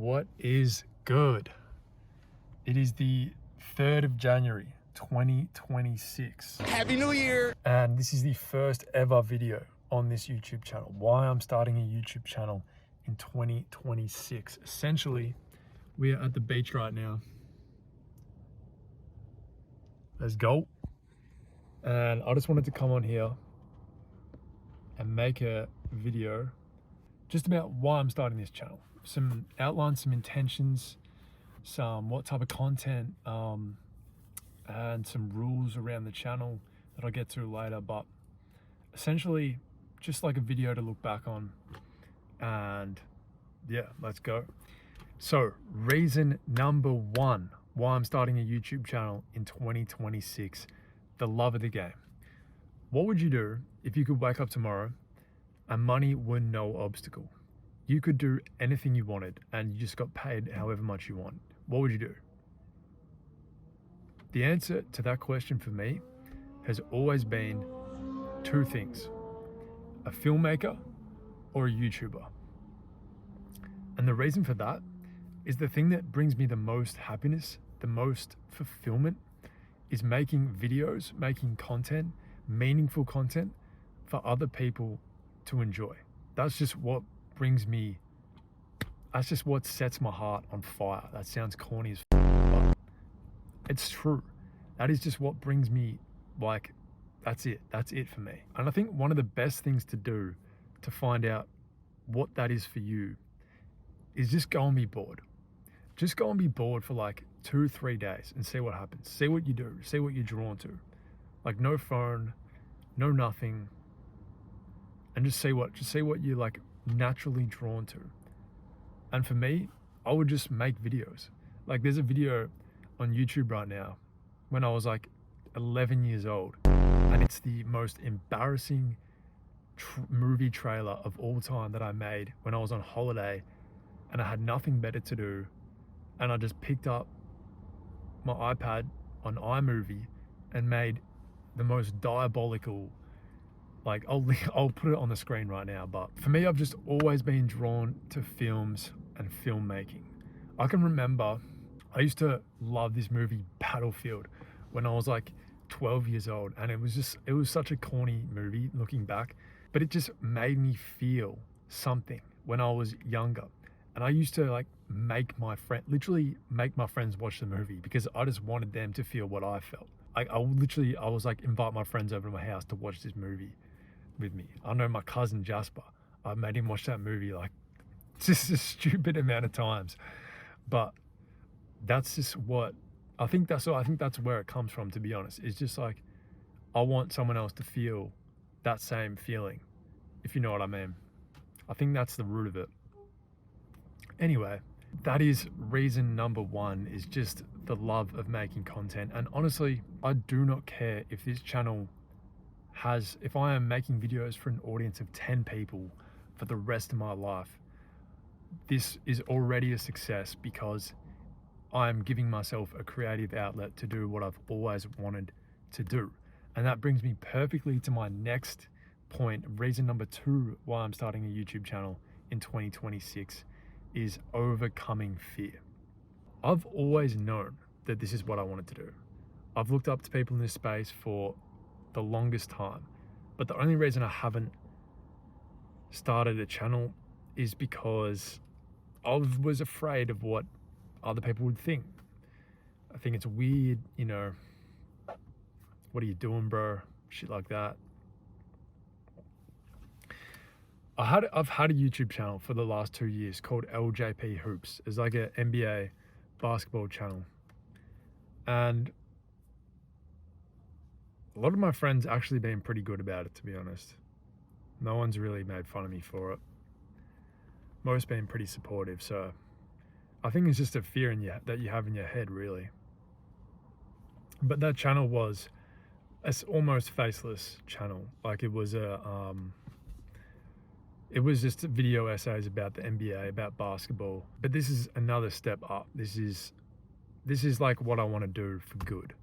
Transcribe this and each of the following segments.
What is good? It is the 3rd of January, 2026. Happy New Year! And this is the first ever video on this YouTube channel. Why I'm starting a YouTube channel in 2026. Essentially, we are at the beach right now. Let's go. And I just wanted to come on here and make a video just about why I'm starting this channel. Some outlines, some intentions, some what type of content, and some rules around the channel that I'll get to later. But essentially, just like a video to look back on. And yeah, let's go. So reason number one why I'm starting a YouTube channel in 2026, the love of the game. What would you do if you could wake up tomorrow and money were no obstacle? You could do anything you wanted and you just got paid however much you want. What would you do? The answer to that question for me has always been two things: a filmmaker or a YouTuber. And the reason for that is the thing that brings me the most happiness, the most fulfillment, is making videos, making content, meaningful content for other people to enjoy. That's just what brings me, that's just what sets my heart on fire. That sounds corny as but it's true. That is just what brings me, like, that's it for me. And I think one of the best things to do to find out what that is for you is just go and be bored. Just go and be bored for like 2-3 days and see what happens. See what you do, see what you're drawn to. Like no phone, no nothing. And just see what you're like naturally drawn to. And for me, I would just make videos. Like there's a video on YouTube right now when I was like 11 years old, and it's the most embarrassing movie trailer of all time that I made when I was on holiday and I had nothing better to do, and I just picked up my iPad on iMovie and made the most diabolical, like I'll put it on the screen right now, but for me, I've just always been drawn to films and filmmaking. I can remember I used to love this movie Battlefield when I was like 12 years old, and it was such a corny movie looking back, but it just made me feel something when I was younger. And I used to like literally make my friends watch the movie because I just wanted them to feel what I felt. I was like invite my friends over to my house to watch this movie with me. I know my cousin Jasper, I made him watch that movie like just a stupid amount of times. But that's just what I think that's where it comes from, to be honest. It's just like I want someone else to feel that same feeling, if you know what I mean. I think that's the root of it. Anyway, that is reason number one, is just the love of making content. And honestly, I do not care if this channel if I am making videos for an audience of 10 people for the rest of my life. This is already a success because I'm giving myself a creative outlet to do what I've always wanted to do. And that brings me perfectly to my next point. Reason number two why I'm starting a YouTube channel in 2026 is overcoming fear. I've always known that this is what I wanted to do. I've looked up to people in this space for the longest time, but the only reason I haven't started a channel is because I was afraid of what other people would think. I think it's weird, you know, what are you doing, bro? Shit like that. I've had a YouTube channel for the last 2 years called LJP Hoops. It's like an NBA basketball channel. And a lot of my friends actually been pretty good about it, to be honest. No one's really made fun of me for it. Most been pretty supportive. So I think it's just a fear that you have in your head, really. But that channel was an almost faceless channel. Like it was just video essays about the NBA, about basketball. But this is another step up. This is like what I want to do for good.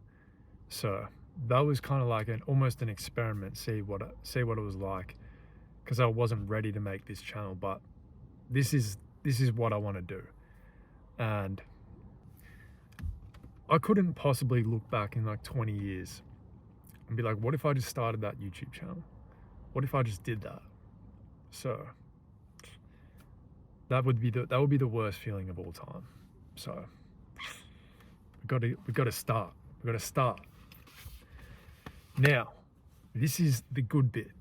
So that was kind of like almost an experiment, see what it was like, because I wasn't ready to make this channel. But this is what I want to do. And I couldn't possibly look back in like 20 years and be like, what if I just started that YouTube channel? What if I just did that? So that would be the worst feeling of all time. So we got to start. We got to start. Now, this is the good bit.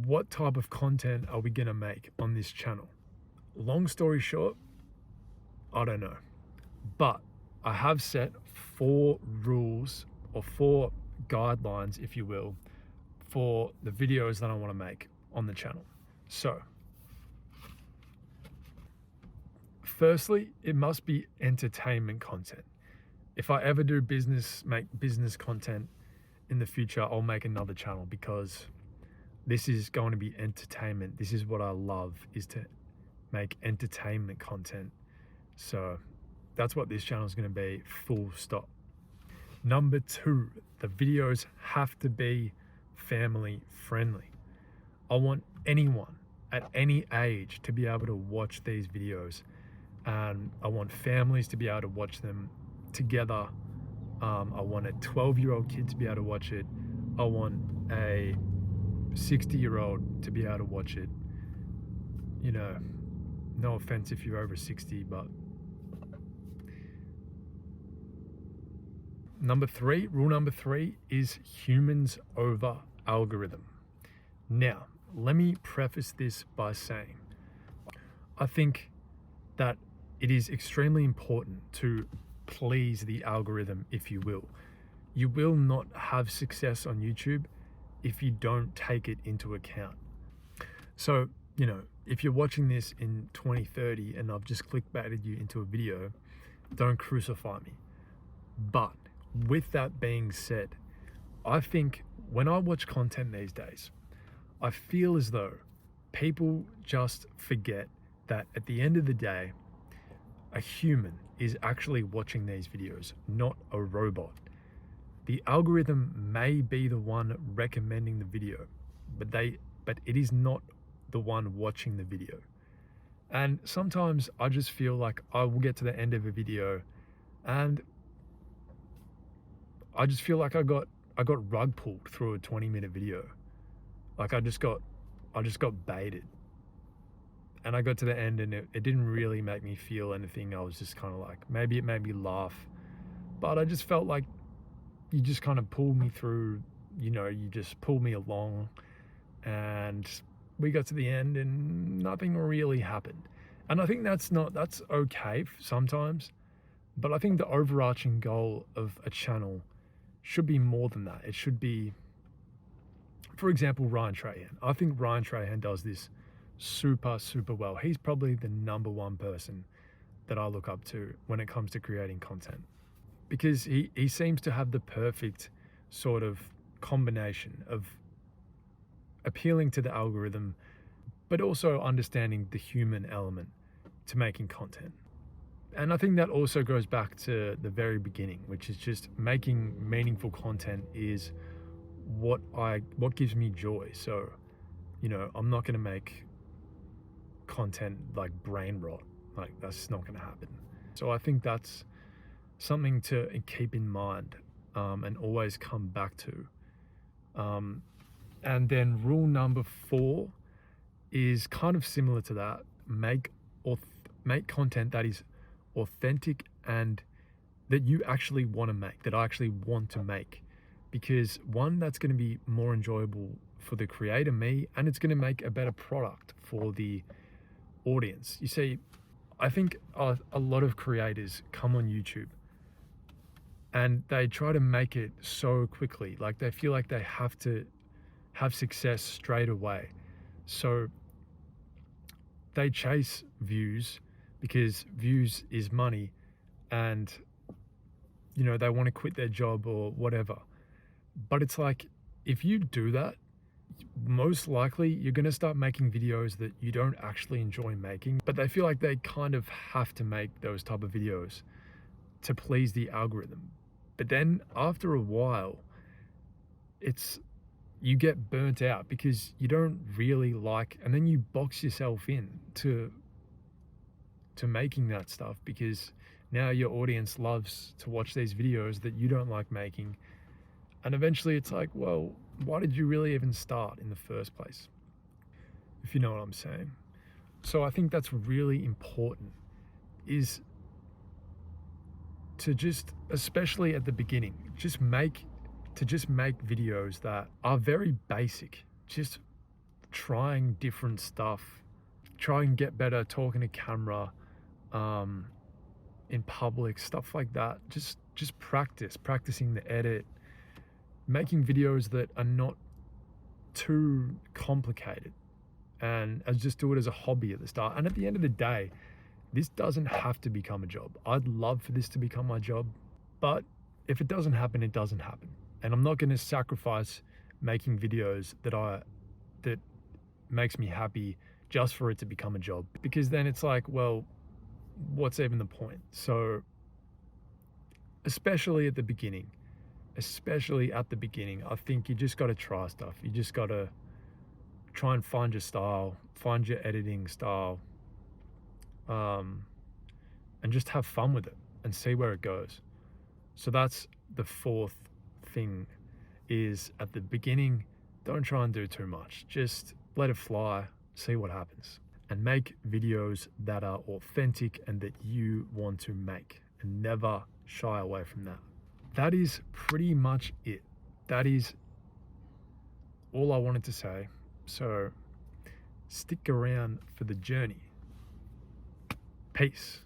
What type of content are we going to make on this channel? Long story short, I don't know. But I have set 4 rules or 4 guidelines, if you will, for the videos that I want to make on the channel. So, firstly, it must be entertainment content. If I ever do make business content in the future, I'll make another channel, because this is going to be entertainment. This is what I love, is to make entertainment content. So that's what this channel is going to be, full stop. Number 2, the videos have to be family friendly. I want anyone at any age to be able to watch these videos, and I want families to be able to watch them together. I want a 12-year-old kid to be able to watch it. I want a 60-year-old to be able to watch it. You know, no offense if you're over 60, but rule number three is humans over algorithm. Now, let me preface this by saying, I think that it is extremely important to please the algorithm, if you will. You will not have success on YouTube if you don't take it into account. So, you know, if you're watching this in 2030 and I've just clickbaited you into a video, don't crucify me. But with that being said, I think when I watch content these days, I feel as though people just forget that at the end of the day, a human is actually watching these videos, not a robot. The algorithm may be the one recommending the video, but it is not the one watching the video. And sometimes I just feel like I will get to the end of a video and I just feel like I got rug pulled through a 20-minute video. Like I just got baited. And I got to the end and it didn't really make me feel anything. I was just kind of like, maybe it made me laugh, but I just felt like you just kind of pulled me through, you know, you just pulled me along, and we got to the end and nothing really happened. And I think that's okay sometimes, but I think the overarching goal of a channel should be more than that. It should be, for example, Ryan Trahan. I think Ryan Trahan does this super well. He's probably the number one person that I look up to when it comes to creating content, because he seems to have the perfect sort of combination of appealing to the algorithm, but also understanding the human element to making content. And I think that also goes back to the very beginning, which is just making meaningful content is what gives me joy. So, you know, I'm not going to make content like brain rot. Like, that's not going to happen. So I think that's something to keep in mind, and always come back to. And then rule number 4 is kind of similar to that. Make content that is authentic and that you actually want to make, that I actually want to make. Because one, that's going to be more enjoyable for the creator, me, and it's going to make a better product for the audience. You see, I think a lot of creators come on YouTube and they try to make it so quickly. Like, they feel like they have to have success straight away. So they chase views because views is money, and, you know, they want to quit their job or whatever. But it's like, if you do that, most likely you're going to start making videos that you don't actually enjoy making, but they feel like they kind of have to make those type of videos to please the algorithm. But then after a while, you get burnt out because you don't really like, and then you box yourself in to to making that stuff, because now your audience loves to watch these videos that you don't like making. And eventually it's like, well, why did you really even start in the first place? If you know what I'm saying. So I think that's really important, is to just, especially at the beginning, just make videos that are very basic. Just trying different stuff, try and get better talking to camera, in public, stuff like that. Just practicing the edit, making videos that are not too complicated, and just do it as a hobby at the start. And at the end of the day, this doesn't have to become a job. I'd love for this to become my job, but if it doesn't happen, it doesn't happen. And I'm not going to sacrifice making videos that makes me happy just for it to become a job, because then it's like, well, what's even the point? So especially at the beginning, I think you just got to try stuff. You just got to try and find your style, find your editing style, and just have fun with it and see where it goes. So that's the fourth thing, is at the beginning, don't try and do too much. Just let it fly, see what happens, and make videos that are authentic and that you want to make, and never shy away from that. That is pretty much it. That is all I wanted to say. So stick around for the journey. Peace.